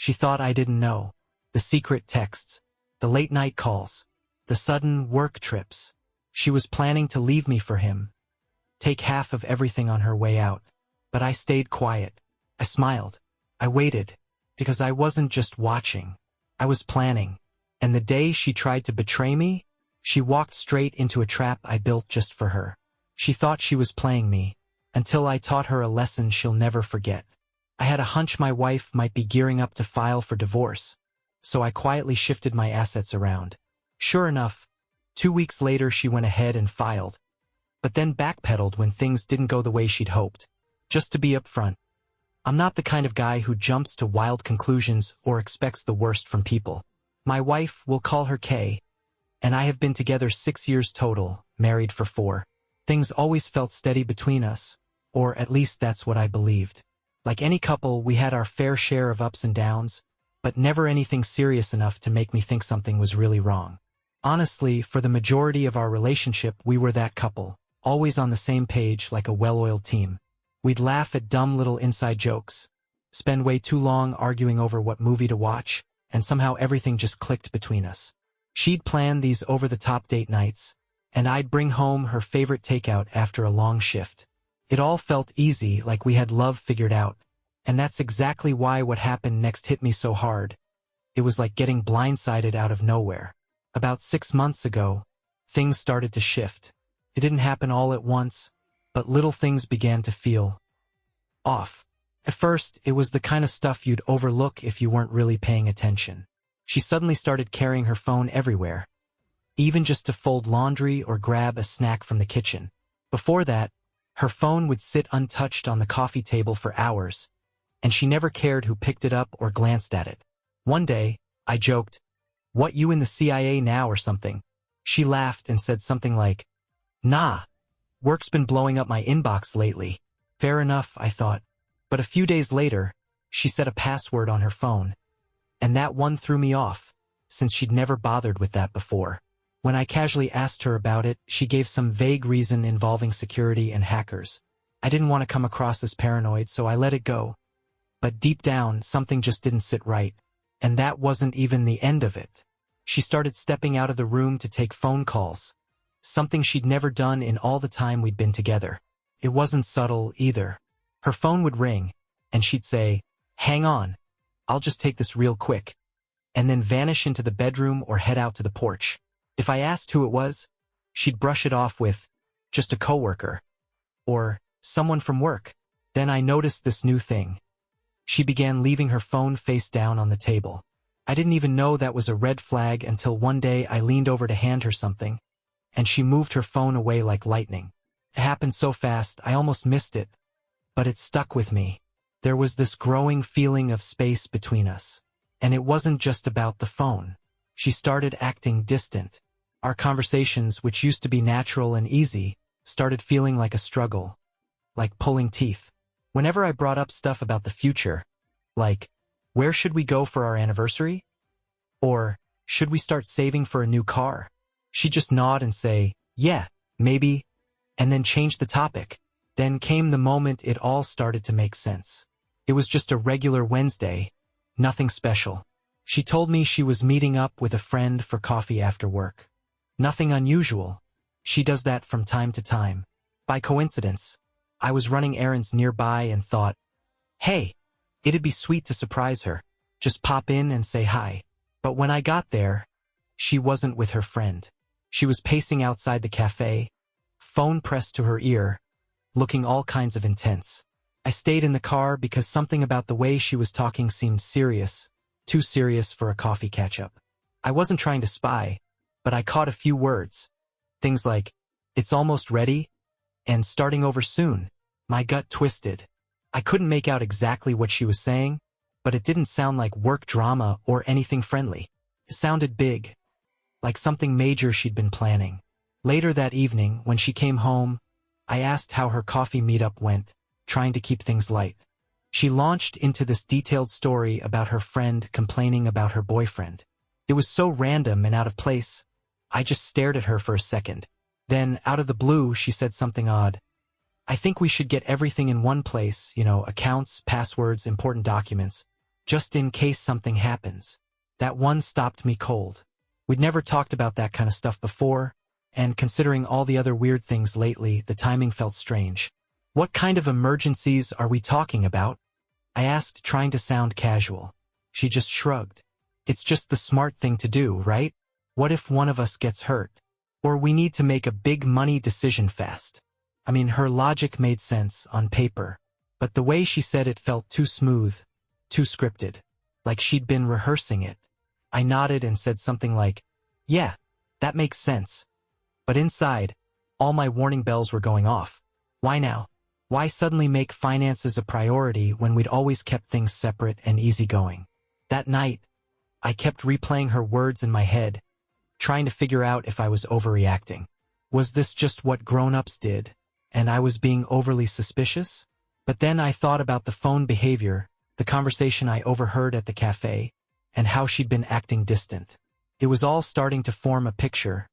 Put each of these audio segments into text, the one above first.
She thought I didn't know. The secret texts, the late-night calls, the sudden work trips. She was planning to leave me for him, take half of everything on her way out. But I stayed quiet. I smiled. I waited, because I wasn't just watching. I was planning. And the day she tried to betray me, she walked straight into a trap I built just for her. She thought she was playing me, until I taught her a lesson she'll never forget. I had a hunch my wife might be gearing up to file for divorce, so I quietly shifted my assets around. Sure enough, 2 weeks later she went ahead and filed, but then backpedaled when things didn't go the way she'd hoped. Just to be upfront, I'm not the kind of guy who jumps to wild conclusions or expects the worst from people. My wife, we'll call her Kay, and I have been together 6 years total, married for 4. Things always felt steady between us, or at least that's what I believed. Like any couple, we had our fair share of ups and downs, but never anything serious enough to make me think something was really wrong. Honestly, for the majority of our relationship, we were that couple, always on the same page like a well-oiled team. We'd laugh at dumb little inside jokes, spend way too long arguing over what movie to watch, and somehow everything just clicked between us. She'd plan these over-the-top date nights, and I'd bring home her favorite takeout after a long shift. It all felt easy, like we had love figured out, and that's exactly why what happened next hit me so hard. It was like getting blindsided out of nowhere. About 6 months ago, things started to shift. It didn't happen all at once, but little things began to feel off. At first, it was the kind of stuff you'd overlook if you weren't really paying attention. She suddenly started carrying her phone everywhere, even just to fold laundry or grab a snack from the kitchen. Before that, her phone would sit untouched on the coffee table for hours, and she never cared who picked it up or glanced at it. One day, I joked, "What, you in the CIA now or something?" She laughed and said something like, "Nah, work's been blowing up my inbox lately." Fair enough, I thought. But a few days later, she set a password on her phone, and that one threw me off, since she'd never bothered with that before. When I casually asked her about it, she gave some vague reason involving security and hackers. I didn't want to come across as paranoid, so I let it go. But deep down, something just didn't sit right. And that wasn't even the end of it. She started stepping out of the room to take phone calls, something she'd never done in all the time we'd been together. It wasn't subtle either. Her phone would ring, and she'd say, "Hang on, I'll just take this real quick," and then vanish into the bedroom or head out to the porch. If I asked who it was, she'd brush it off with, "Just a coworker," or "Someone from work." Then I noticed this new thing. She began leaving her phone face down on the table. I didn't even know that was a red flag until one day I leaned over to hand her something, and she moved her phone away like lightning. It happened so fast, I almost missed it, but it stuck with me. There was this growing feeling of space between us, and it wasn't just about the phone. She started acting distant. Our conversations, which used to be natural and easy, started feeling like a struggle, like pulling teeth. Whenever I brought up stuff about the future, like, where should we go for our anniversary? Or, should we start saving for a new car? She'd just nod and say, "Yeah, maybe," and then change the topic. Then came the moment it all started to make sense. It was just a regular Wednesday, nothing special. She told me she was meeting up with a friend for coffee after work. Nothing unusual. She does that from time to time. By coincidence, I was running errands nearby and thought, hey, it'd be sweet to surprise her. Just pop in and say hi. But when I got there, she wasn't with her friend. She was pacing outside the cafe, phone pressed to her ear, looking all kinds of intense. I stayed in the car because something about the way she was talking seemed serious, too serious for a coffee catch-up. I wasn't trying to spy, but I caught a few words. Things like, "It's almost ready," and "starting over soon." My gut twisted. I couldn't make out exactly what she was saying, but it didn't sound like work drama or anything friendly. It sounded big, like something major she'd been planning. Later that evening, when she came home, I asked how her coffee meetup went, trying to keep things light. She launched into this detailed story about her friend complaining about her boyfriend. It was so random and out of place, I just stared at her for a second. Then, out of the blue, she said something odd. "I think we should get everything in one place, accounts, passwords, important documents. just in case something happens. That one stopped me cold. We'd never talked about that kind of stuff before, and considering all the other weird things lately, the timing felt strange. What kind of emergencies are we talking about? I asked, trying to sound casual. She just shrugged. It's just the smart thing to do, right? What if one of us gets hurt? Or we need to make a big money decision fast? I mean, her logic made sense on paper, but the way she said it felt too smooth, too scripted, like she'd been rehearsing it. I nodded and said something like, "Yeah, that makes sense." But inside, all my warning bells were going off. Why now? Why suddenly make finances a priority when we'd always kept things separate and easygoing? That night, I kept replaying her words in my head, trying to figure out if I was overreacting. Was this just what grown-ups did, and I was being overly suspicious? But then I thought about the phone behavior, the conversation I overheard at the cafe, and how she'd been acting distant. It was all starting to form a picture,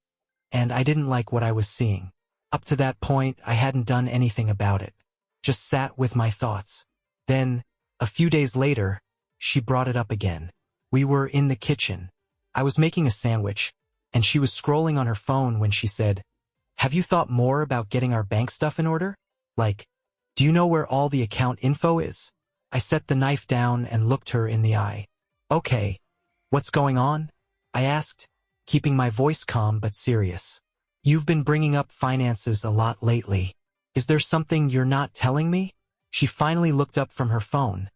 and I didn't like what I was seeing. Up to that point, I hadn't done anything about it. Just sat with my thoughts. Then, a few days later, she brought it up again. We were in the kitchen. I was making a sandwich, and she was scrolling on her phone when she said, "Have you thought more about getting our bank stuff in order? Like, do you know where all the account info is?" I set the knife down and looked her in the eye. "Okay, what's going on?" I asked, keeping my voice calm but serious. "You've been bringing up finances a lot lately. Is there something you're not telling me?" She finally looked up from her phone,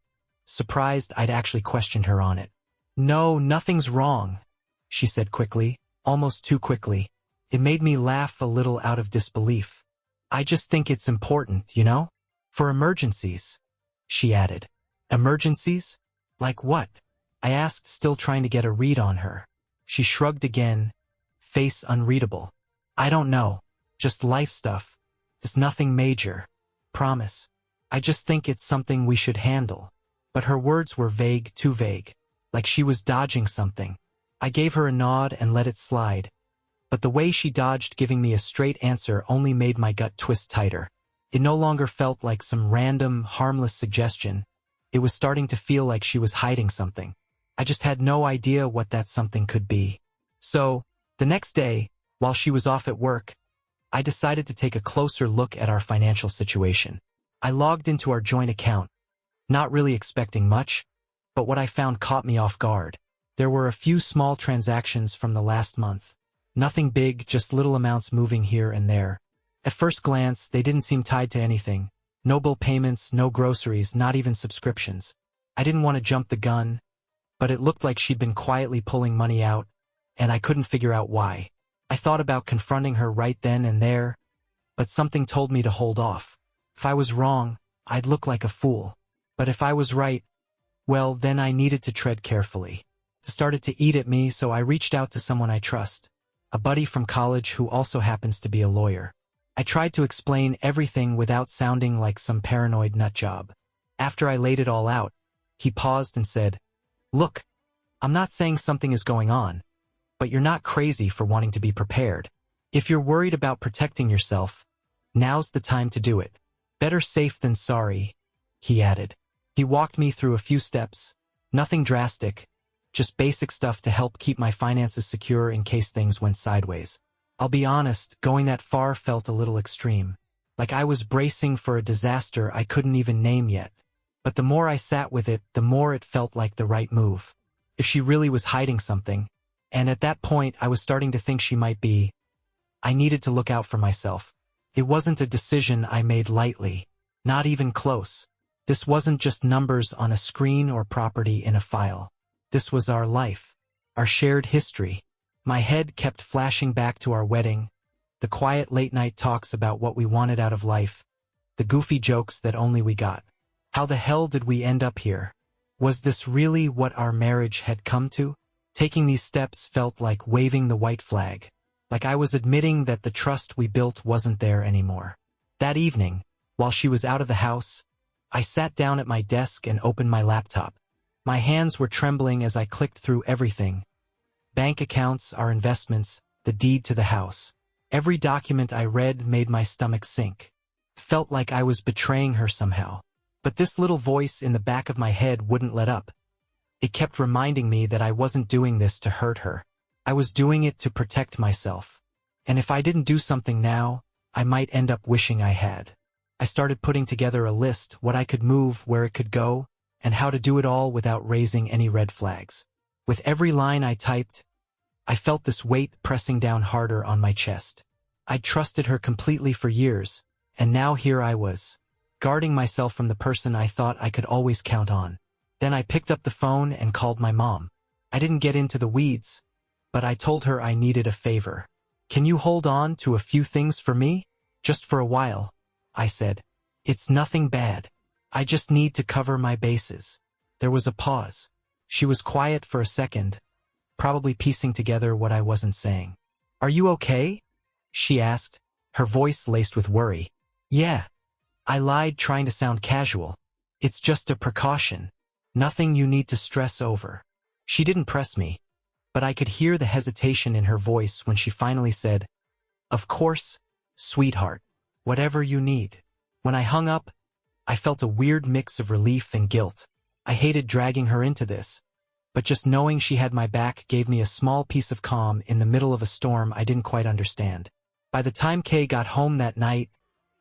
surprised I'd actually questioned her on it. "No, nothing's wrong," she said quickly, almost too quickly. It made me laugh a little out of disbelief. "I just think it's important, you know? For emergencies," she added. "Emergencies? Like what?" I asked, still trying to get a read on her. She shrugged again, face unreadable. "I don't know. Just life stuff. It's nothing major. Promise. I just think it's something we should handle." But her words were vague, too vague, like she was dodging something. I gave her a nod and let it slide, but the way she dodged giving me a straight answer only made my gut twist tighter. It no longer felt like some random, harmless suggestion. It was starting to feel like she was hiding something. I just had no idea what that something could be. So, the next day, while she was off at work, I decided to take a closer look at our financial situation. I logged into our joint account, not really expecting much, but what I found caught me off guard. There were a few small transactions from the last month. Nothing big, just little amounts moving here and there. At first glance, they didn't seem tied to anything. No bill payments, no groceries, not even subscriptions. I didn't want to jump the gun, but it looked like she'd been quietly pulling money out, and I couldn't figure out why. I thought about confronting her right then and there, but something told me to hold off. If I was wrong, I'd look like a fool. But if I was right, well, then I needed to tread carefully. It started to eat at me, so I reached out to someone I trust, a buddy from college who also happens to be a lawyer. I tried to explain everything without sounding like some paranoid nutjob. After I laid it all out, he paused and said, "Look, I'm not saying something is going on, but you're not crazy for wanting to be prepared. If you're worried about protecting yourself, now's the time to do it. Better safe than sorry," he added. He walked me through a few steps, nothing drastic, just basic stuff to help keep my finances secure in case things went sideways. I'll be honest, going that far felt a little extreme, like I was bracing for a disaster I couldn't even name yet. But the more I sat with it, the more it felt like the right move. If she really was hiding something, and at that point I was starting to think she might be, I needed to look out for myself. It wasn't a decision I made lightly, not even close. This wasn't just numbers on a screen or property in a file. This was our life, our shared history. My head kept flashing back to our wedding, the quiet late-night talks about what we wanted out of life, the goofy jokes that only we got. How the hell did we end up here? Was this really what our marriage had come to? Taking these steps felt like waving the white flag, like I was admitting that the trust we built wasn't there anymore. That evening, while she was out of the house, I sat down at my desk and opened my laptop. My hands were trembling as I clicked through everything. Bank accounts, our investments, the deed to the house. Every document I read made my stomach sink. Felt like I was betraying her somehow. But this little voice in the back of my head wouldn't let up. It kept reminding me that I wasn't doing this to hurt her. I was doing it to protect myself. And if I didn't do something now, I might end up wishing I had. I started putting together a list, what I could move, where it could go, and how to do it all without raising any red flags. With every line I typed, I felt this weight pressing down harder on my chest. I'd trusted her completely for years, and now here I was, guarding myself from the person I thought I could always count on. Then I picked up the phone and called my mom. I didn't get into the weeds, but I told her I needed a favor. "Can you hold on to a few things for me? Just for a while," I said. "It's nothing bad. I just need to cover my bases." There was a pause. She was quiet for a second, probably piecing together what I wasn't saying. "Are you okay?" she asked, her voice laced with worry. "Yeah." I lied, trying to sound casual. "It's just a precaution. Nothing you need to stress over." She didn't press me, but I could hear the hesitation in her voice when she finally said, "Of course, sweetheart. Whatever you need." When I hung up, I felt a weird mix of relief and guilt. I hated dragging her into this, but just knowing she had my back gave me a small piece of calm in the middle of a storm I didn't quite understand. By the time Kay got home that night,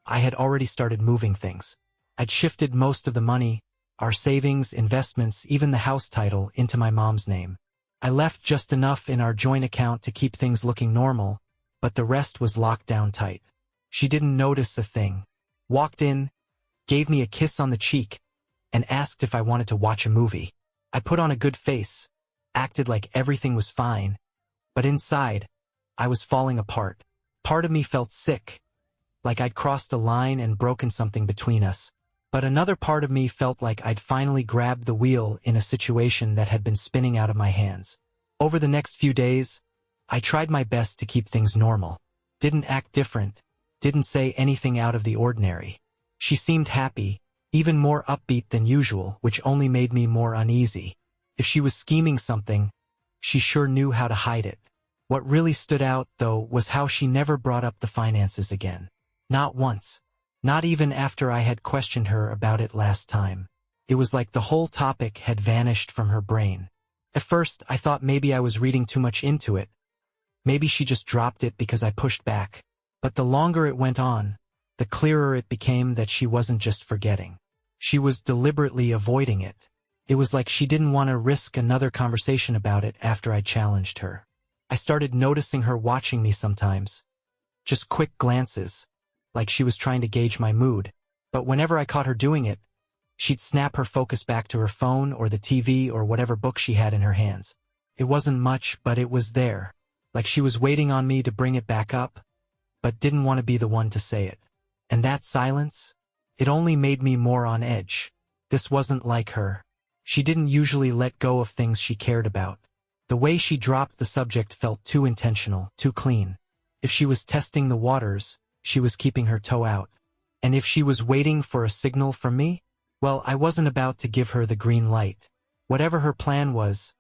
I had already started moving things. I'd shifted most of the money, our savings, investments, even the house title, into my mom's name. I left just enough in our joint account to keep things looking normal, but the rest was locked down tight. She didn't notice a thing. Walked in, gave me a kiss on the cheek, and asked if I wanted to watch a movie. I put on a good face, acted like everything was fine, but inside, I was falling apart. Part of me felt sick, like I'd crossed a line and broken something between us. But another part of me felt like I'd finally grabbed the wheel in a situation that had been spinning out of my hands. Over the next few days, I tried my best to keep things normal. Didn't act different, didn't say anything out of the ordinary. She seemed happy, even more upbeat than usual, which only made me more uneasy. If she was scheming something, she sure knew how to hide it. What really stood out, though, was how she never brought up the finances again. Not once. Not even after I had questioned her about it last time. It was like the whole topic had vanished from her brain. At first, I thought maybe I was reading too much into it. Maybe she just dropped it because I pushed back. But the longer it went on, the clearer it became that she wasn't just forgetting. She was deliberately avoiding it. It was like she didn't want to risk another conversation about it after I challenged her. I started noticing her watching me sometimes. Just quick glances, like she was trying to gauge my mood. But whenever I caught her doing it, she'd snap her focus back to her phone or the TV or whatever book she had in her hands. It wasn't much, but it was there, like she was waiting on me to bring it back up, but didn't want to be the one to say it. And that silence, it only made me more on edge. This wasn't like her. She didn't usually let go of things she cared about. The way she dropped the subject felt too intentional, too clean. If she was testing the waters, she was keeping her toe out. And if she was waiting for a signal from me, well, I wasn't about to give her the green light. Whatever her plan was,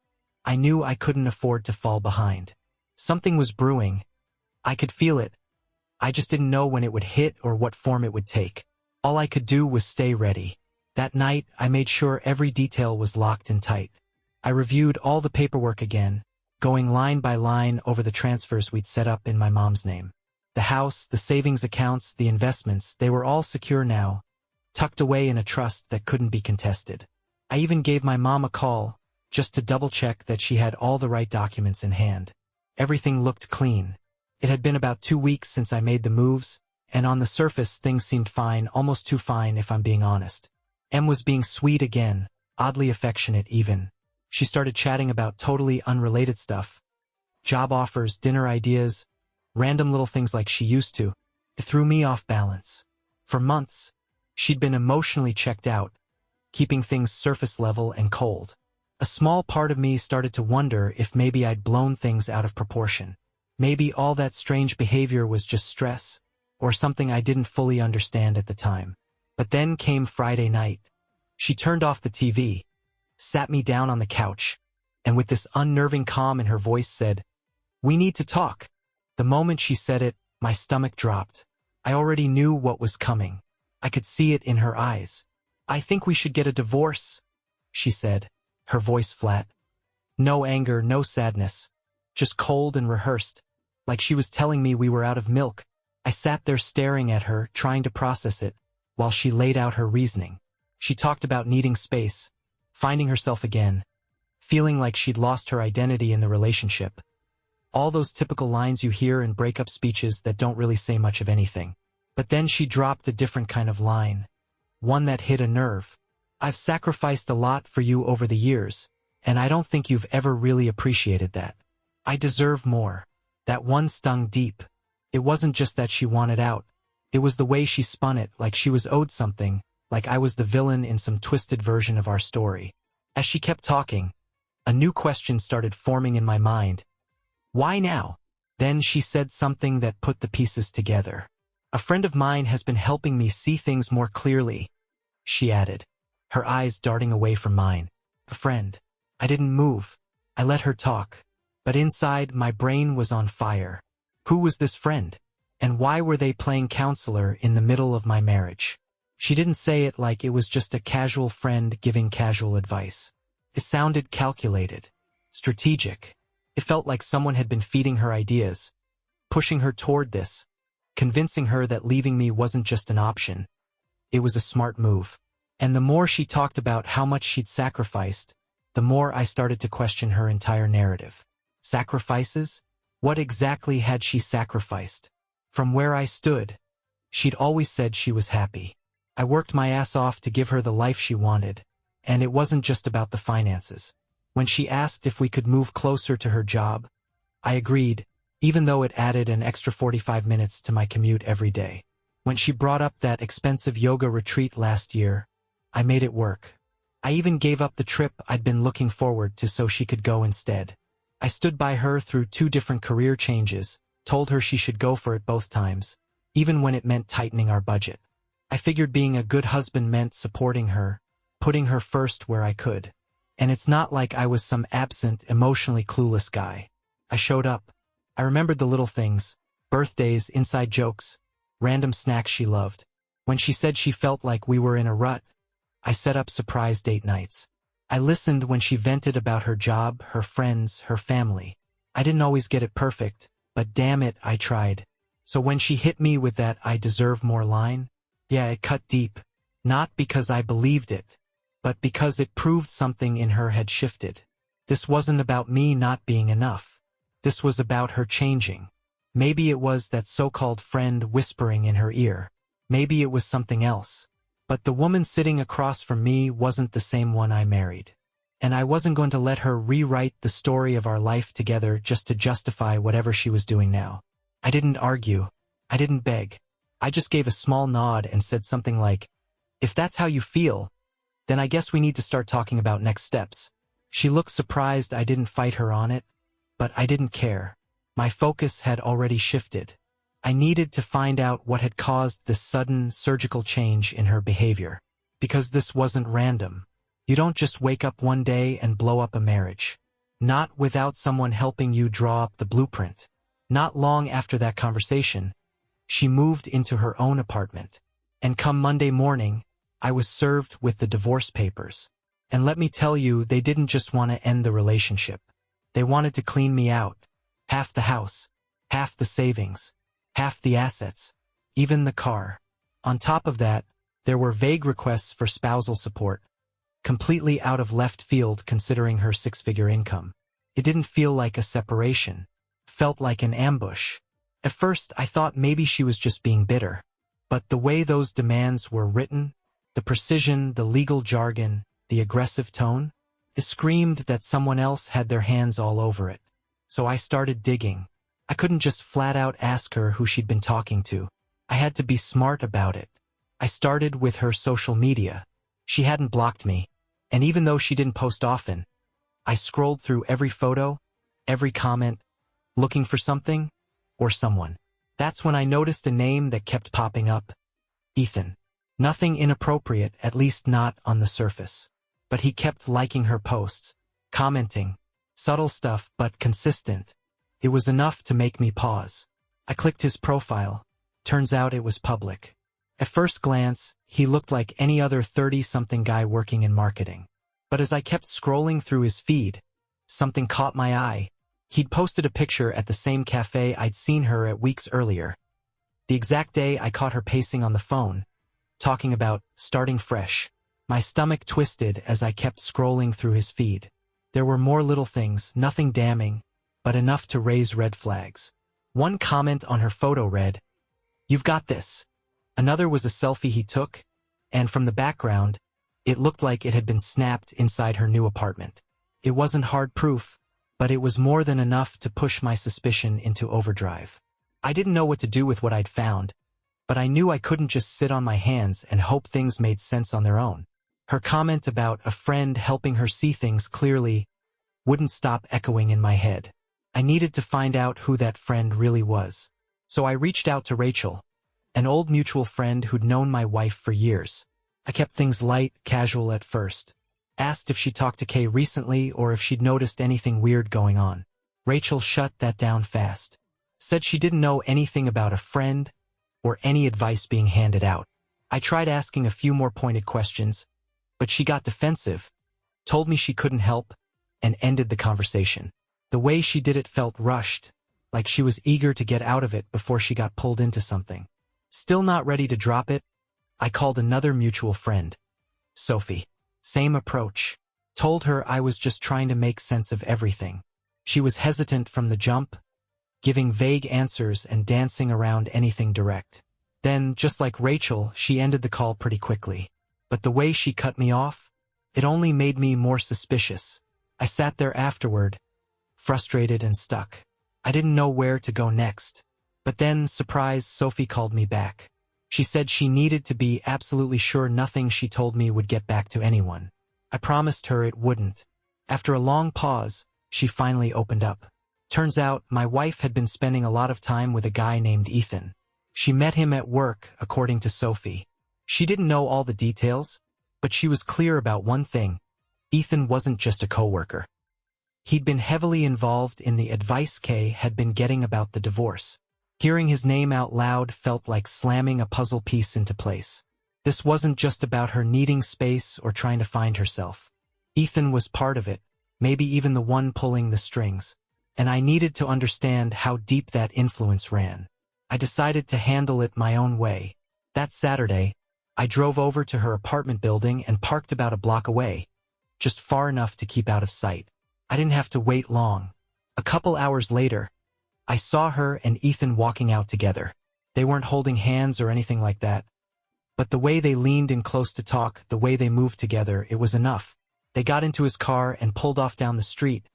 I knew I couldn't afford to fall behind. Something was brewing. I could feel it. I just didn't know when it would hit or what form it would take. All I could do was stay ready. That night, I made sure every detail was locked and tight. I reviewed all the paperwork again, going line by line over the transfers we'd set up in my mom's name. The house, the savings accounts, the investments, they were all secure now, tucked away in a trust that couldn't be contested. I even gave my mom a call, just to double-check that she had all the right documents in hand. Everything looked clean. It had been about 2 weeks since I made the moves, and on the surface things seemed fine, almost too fine if I'm being honest. Em was being sweet again, oddly affectionate even. She started chatting about totally unrelated stuff. Job offers, dinner ideas, random little things like she used to. It threw me off balance. For months, she'd been emotionally checked out, keeping things surface level and cold. A small part of me started to wonder if maybe I'd blown things out of proportion. Maybe all that strange behavior was just stress, or something I didn't fully understand at the time. But then came Friday night. She turned off the TV, sat me down on the couch, and with this unnerving calm in her voice said, "We need to talk." The moment she said it, my stomach dropped. I already knew what was coming. I could see it in her eyes. "I think we should get a divorce," she said. her voice flat. No anger, no sadness. Just cold and rehearsed, like she was telling me we were out of milk. I sat there staring at her, trying to process it, while she laid out her reasoning. She talked about needing space, finding herself again, feeling like she'd lost her identity in the relationship. All those typical lines you hear in breakup speeches that don't really say much of anything. But then she dropped a different kind of line, one that hit a nerve. I've sacrificed a lot for you over the years, and I don't think you've ever really appreciated that. I deserve more. That one stung deep. It wasn't just that she wanted out. It was the way she spun it, like she was owed something, like I was the villain in some twisted version of our story. As she kept talking, a new question started forming in my mind. Why now? Then she said something that put the pieces together. A friend of mine has been helping me see things more clearly, she added, her eyes darting away from mine. A friend. I didn't move. I let her talk. But inside, my brain was on fire. Who was this friend? And why were they playing counselor in the middle of my marriage? She didn't say it like it was just a casual friend giving casual advice. It sounded calculated, strategic. It felt like someone had been feeding her ideas, pushing her toward this, convincing her that leaving me wasn't just an option. It was a smart move. And the more she talked about how much she'd sacrificed, the more I started to question her entire narrative. Sacrifices? What exactly had she sacrificed? From where I stood, she'd always said she was happy. I worked my ass off to give her the life she wanted, and it wasn't just about the finances. When she asked if we could move closer to her job, I agreed, even though it added an extra 45 minutes to my commute every day. When she brought up that expensive yoga retreat last year, I made it work. I even gave up the trip I'd been looking forward to so she could go instead. I stood by her through 2 different career changes, told her she should go for it both times, even when it meant tightening our budget. I figured being a good husband meant supporting her, putting her first where I could. And it's not like I was some absent, emotionally clueless guy. I showed up. I remembered the little things, birthdays, inside jokes, random snacks she loved. When she said she felt like we were in a rut, I set up surprise date nights. I listened when she vented about her job, her friends, her family. I didn't always get it perfect, but damn it, I tried. So when she hit me with that "I deserve more" line, yeah, it cut deep. Not because I believed it, but because it proved something in her had shifted. This wasn't about me not being enough. This was about her changing. Maybe it was that so-called friend whispering in her ear. Maybe it was something else. But the woman sitting across from me wasn't the same one I married. And I wasn't going to let her rewrite the story of our life together just to justify whatever she was doing now. I didn't argue. I didn't beg. I just gave a small nod and said something like, "If that's how you feel, then I guess we need to start talking about next steps." She looked surprised I didn't fight her on it, but I didn't care. My focus had already shifted. I needed to find out what had caused this sudden, surgical change in her behavior. Because this wasn't random. You don't just wake up one day and blow up a marriage. Not without someone helping you draw up the blueprint. Not long after that conversation, she moved into her own apartment. And come Monday morning, I was served with the divorce papers. And let me tell you, they didn't just want to end the relationship. They wanted to clean me out. Half the house, half the savings, half the assets, even the car. On top of that, there were vague requests for spousal support, completely out of left field considering her 6-figure income. It didn't feel like a separation. Felt like an ambush. At first, I thought maybe she was just being bitter. But the way those demands were written, the precision, the legal jargon, the aggressive tone, it screamed that someone else had their hands all over it. So I started digging. I couldn't just flat out ask her who she'd been talking to. I had to be smart about it. I started with her social media. She hadn't blocked me. And even though she didn't post often, I scrolled through every photo, every comment, looking for something or someone. That's when I noticed a name that kept popping up. Ethan. Nothing inappropriate, at least not on the surface. But he kept liking her posts, commenting. Subtle stuff, but consistent. It was enough to make me pause. I clicked his profile. Turns out it was public. At first glance, he looked like any other 30-something guy working in marketing. But as I kept scrolling through his feed, something caught my eye. He'd posted a picture at the same cafe I'd seen her at weeks earlier. The exact day I caught her pacing on the phone, talking about starting fresh. My stomach twisted as I kept scrolling through his feed. There were more little things, nothing damning, but enough to raise red flags. One comment on her photo read, "You've got this." Another was a selfie he took, and from the background, it looked like it had been snapped inside her new apartment. It wasn't hard proof, but it was more than enough to push my suspicion into overdrive. I didn't know what to do with what I'd found, but I knew I couldn't just sit on my hands and hope things made sense on their own. Her comment about a friend helping her see things clearly wouldn't stop echoing in my head. I needed to find out who that friend really was. So I reached out to Rachel, an old mutual friend who'd known my wife for years. I kept things light, casual at first. Asked if she talked to Kay recently or if she'd noticed anything weird going on. Rachel shut that down fast. Said she didn't know anything about a friend or any advice being handed out. I tried asking a few more pointed questions, but she got defensive, told me she couldn't help, and ended the conversation. The way she did it felt rushed, like she was eager to get out of it before she got pulled into something. Still not ready to drop it, I called another mutual friend, Sophie. Same approach. Told her I was just trying to make sense of everything. She was hesitant from the jump, giving vague answers and dancing around anything direct. Then, just like Rachel, she ended the call pretty quickly. But the way she cut me off, it only made me more suspicious. I sat there afterward, frustrated and stuck. I didn't know where to go next. But then, surprise, Sophie called me back. She said she needed to be absolutely sure nothing she told me would get back to anyone. I promised her it wouldn't. After a long pause, she finally opened up. Turns out, my wife had been spending a lot of time with a guy named Ethan. She met him at work, according to Sophie. She didn't know all the details, but she was clear about one thing. Ethan wasn't just a coworker. He'd been heavily involved in the advice Kay had been getting about the divorce. Hearing his name out loud felt like slamming a puzzle piece into place. This wasn't just about her needing space or trying to find herself. Ethan was part of it, maybe even the one pulling the strings. And I needed to understand how deep that influence ran. I decided to handle it my own way. That Saturday, I drove over to her apartment building and parked about a block away, just far enough to keep out of sight. I didn't have to wait long. A couple hours later, I saw her and Ethan walking out together. They weren't holding hands or anything like that. But the way they leaned in close to talk, the way they moved together, it was enough. They got into his car and pulled off down the street,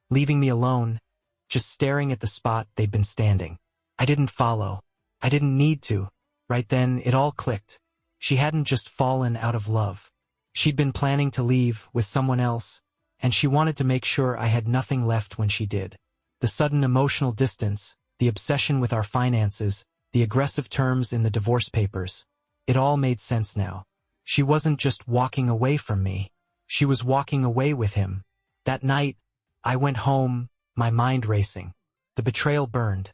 leaving me alone, just staring at the spot they'd been standing. I didn't follow. I didn't need to. Right then, it all clicked. She hadn't just fallen out of love. She'd been planning to leave with someone else, and she wanted to make sure I had nothing left when she did. The sudden emotional distance, the obsession with our finances, the aggressive terms in the divorce papers, it all made sense now. She wasn't just walking away from me. She was walking away with him. That night, I went home, my mind racing. The betrayal burned.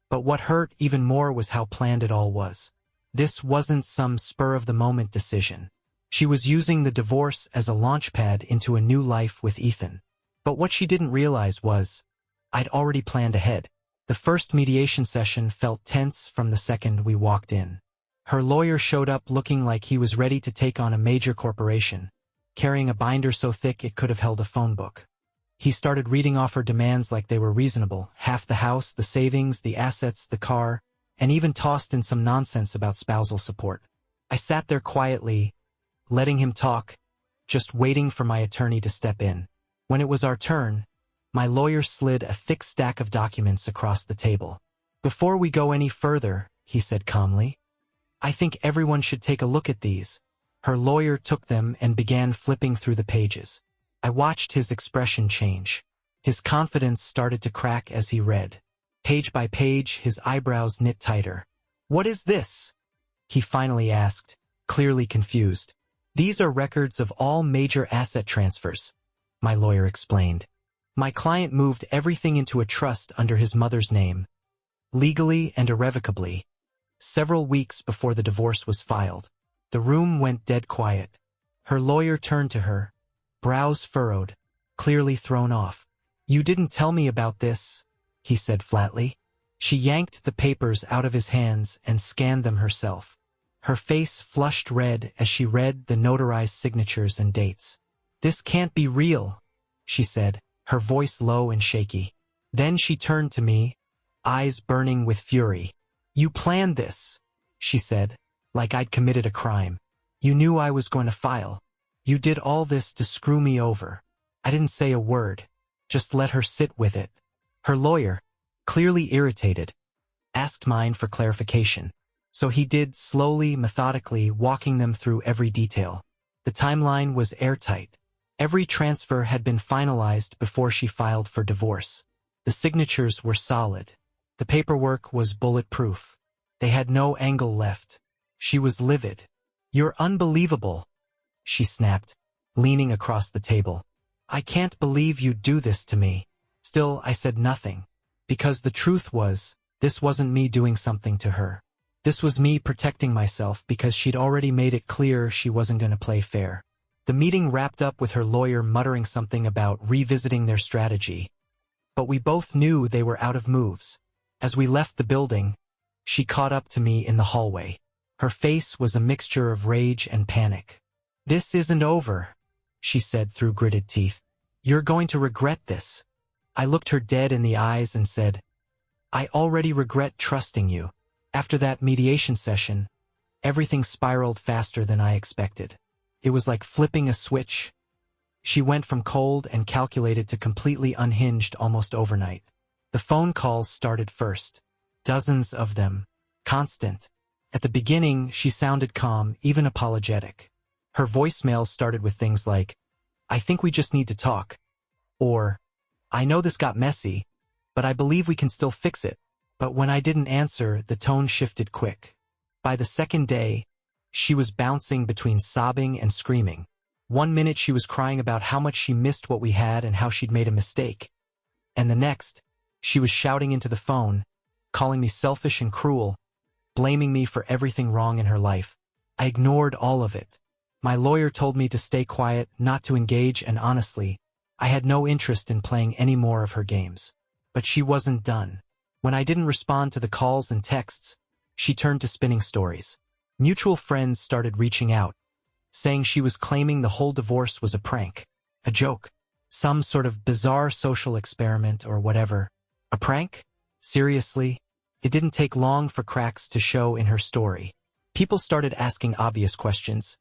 But what hurt even more was how planned it all was. This wasn't some spur-of-the-moment decision. She was using the divorce as a launchpad into a new life with Ethan. But what she didn't realize was, I'd already planned ahead. The first mediation session felt tense from the second we walked in. Her lawyer showed up looking like he was ready to take on a major corporation, carrying a binder so thick it could have held a phone book. He started reading off her demands like they were reasonable, half the house, the savings, the assets, the car, and even tossed in some nonsense about spousal support. I sat there quietly, letting him talk, just waiting for my attorney to step in. When it was our turn, my lawyer slid a thick stack of documents across the table. "Before we go any further," he said calmly, "I think everyone should take a look at these." Her lawyer took them and began flipping through the pages. I watched his expression change. His confidence started to crack as he read. Page by page, his eyebrows knit tighter. "What is this?" he finally asked, clearly confused. "These are records of all major asset transfers," my lawyer explained. "My client moved everything into a trust under his mother's name, legally and irrevocably, several weeks before the divorce was filed." The room went dead quiet. Her lawyer turned to her, brows furrowed, clearly thrown off. "You didn't tell me about this," he said flatly. She yanked the papers out of his hands and scanned them herself. Her face flushed red as she read the notarized signatures and dates. "This can't be real," she said, her voice low and shaky. Then she turned to me, eyes burning with fury. "You planned this," she said, like I'd committed a crime. "You knew I was going to file. You did all this to screw me over." I didn't say a word, just let her sit with it. Her lawyer, clearly irritated, asked mine for clarification. So he did, slowly, methodically, walking them through every detail. The timeline was airtight. Every transfer had been finalized before she filed for divorce. The signatures were solid. The paperwork was bulletproof. They had no angle left. She was livid. "You're unbelievable," she snapped, leaning across the table. "I can't believe you'd do this to me." Still, I said nothing, because the truth was, this wasn't me doing something to her. This was me protecting myself because she'd already made it clear she wasn't going to play fair. The meeting wrapped up with her lawyer muttering something about revisiting their strategy. But we both knew they were out of moves. As we left the building, she caught up to me in the hallway. Her face was a mixture of rage and panic. "This isn't over," she said through gritted teeth. "You're going to regret this." I looked her dead in the eyes and said, "I already regret trusting you." After that mediation session, everything spiraled faster than I expected. It was like flipping a switch. She went from cold and calculated to completely unhinged almost overnight. The phone calls started first. Dozens of them. Constant. At the beginning, she sounded calm, even apologetic. Her voicemails started with things like, "I think we just need to talk," or, "I know this got messy, but I believe we can still fix it." But when I didn't answer, the tone shifted quick. By the second day, she was bouncing between sobbing and screaming. One minute she was crying about how much she missed what we had and how she'd made a mistake. And the next, she was shouting into the phone, calling me selfish and cruel, blaming me for everything wrong in her life. I ignored all of it. My lawyer told me to stay quiet, not to engage, and honestly, I had no interest in playing any more of her games. But she wasn't done. When I didn't respond to the calls and texts, she turned to spinning stories. Mutual friends started reaching out, saying she was claiming the whole divorce was a prank, a joke, some sort of bizarre social experiment or whatever. A prank? Seriously? It didn't take long for cracks to show in her story. People started asking obvious questions.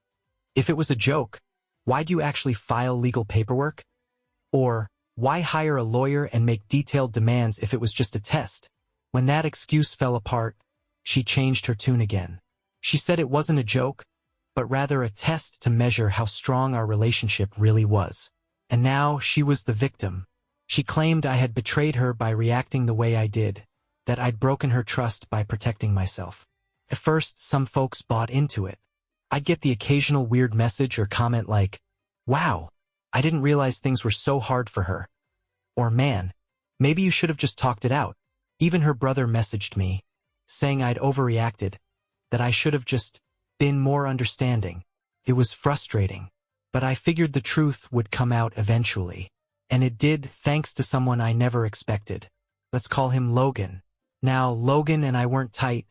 If it was a joke, why'd you actually file legal paperwork? Or, why hire a lawyer and make detailed demands if it was just a test? When that excuse fell apart, she changed her tune again. She said it wasn't a joke, but rather a test to measure how strong our relationship really was. And now she was the victim. She claimed I had betrayed her by reacting the way I did, that I'd broken her trust by protecting myself. At first, some folks bought into it. I'd get the occasional weird message or comment like, "Wow, I didn't realize things were so hard for her." Or, "Man, maybe you should have just talked it out." Even her brother messaged me, saying I'd overreacted, that I should have just been more understanding. It was frustrating, but I figured the truth would come out eventually. And it did, thanks to someone I never expected. Let's call him Logan. Now, Logan and I weren't tight,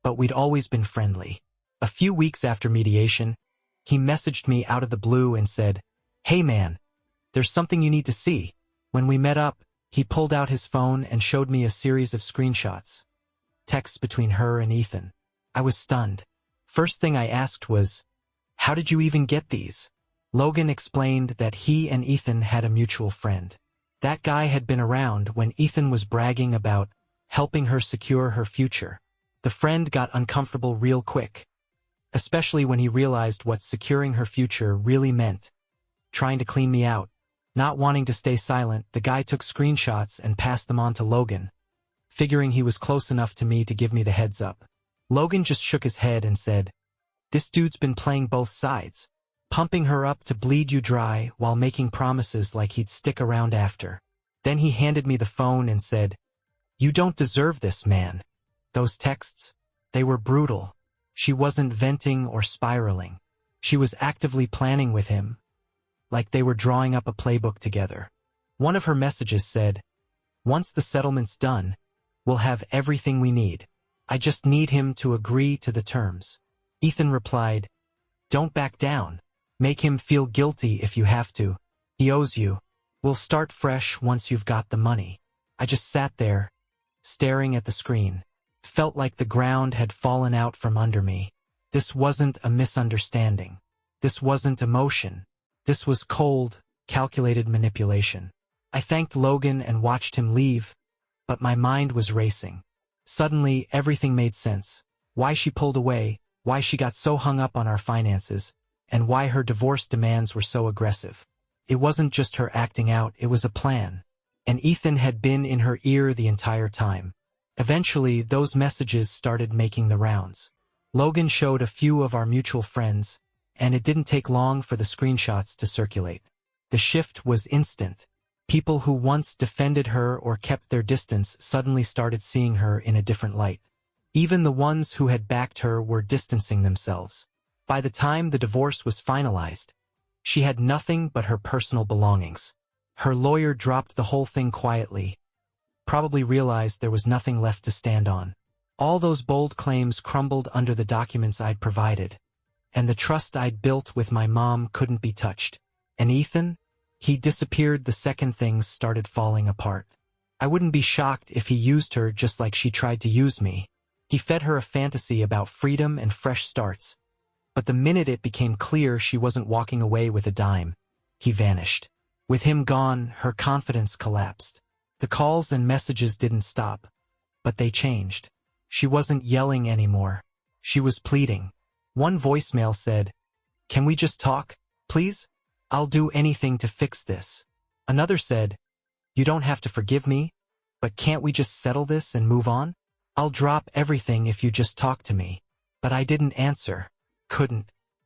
but we'd always been friendly. A few weeks after mediation, he messaged me out of the blue and said, "Hey man, there's something you need to see." When we met up, he pulled out his phone and showed me a series of screenshots. Texts between her and Ethan. I was stunned. First thing I asked was, "How did you even get these?" Logan explained that he and Ethan had a mutual friend. That guy had been around when Ethan was bragging about helping her secure her future. The friend got uncomfortable real quick, especially when he realized what securing her future really meant. Trying to clean me out. Not wanting to stay silent, the guy took screenshots and passed them on to Logan, figuring he was close enough to me to give me the heads up. Logan just shook his head and said, "This dude's been playing both sides, pumping her up to bleed you dry while making promises like he'd stick around after." Then he handed me the phone and said, "You don't deserve this, man." Those texts, they were brutal. She wasn't venting or spiraling. She was actively planning with him, like they were drawing up a playbook together. One of her messages said, "Once the settlement's done, we'll have everything we need. I just need him to agree to the terms." Ethan replied, "Don't back down. Make him feel guilty if you have to. He owes you. We'll start fresh once you've got the money." I just sat there, staring at the screen. Felt like the ground had fallen out from under me. This wasn't a misunderstanding. This wasn't emotion. This was cold, calculated manipulation. I thanked Logan and watched him leave, but my mind was racing. Suddenly, everything made sense. Why she pulled away, why she got so hung up on our finances, and why her divorce demands were so aggressive. It wasn't just her acting out, it was a plan. And Ethan had been in her ear the entire time. Eventually, those messages started making the rounds. Logan showed a few of our mutual friends, and it didn't take long for the screenshots to circulate. The shift was instant. People who once defended her or kept their distance suddenly started seeing her in a different light. Even the ones who had backed her were distancing themselves. By the time the divorce was finalized, she had nothing but her personal belongings. Her lawyer dropped the whole thing quietly, probably realized there was nothing left to stand on. All those bold claims crumbled under the documents I'd provided, and the trust I'd built with my mom couldn't be touched. And Ethan? He disappeared the second things started falling apart. I wouldn't be shocked if he used her just like she tried to use me. He fed her a fantasy about freedom and fresh starts. But the minute it became clear she wasn't walking away with a dime, he vanished. With him gone, her confidence collapsed. The calls and messages didn't stop, but they changed. She wasn't yelling anymore. She was pleading. One voicemail said, "Can we just talk, please? I'll do anything to fix this." Another said, "You don't have to forgive me, but can't we just settle this and move on? I'll drop everything if you just talk to me." But I didn't answer. Couldn't.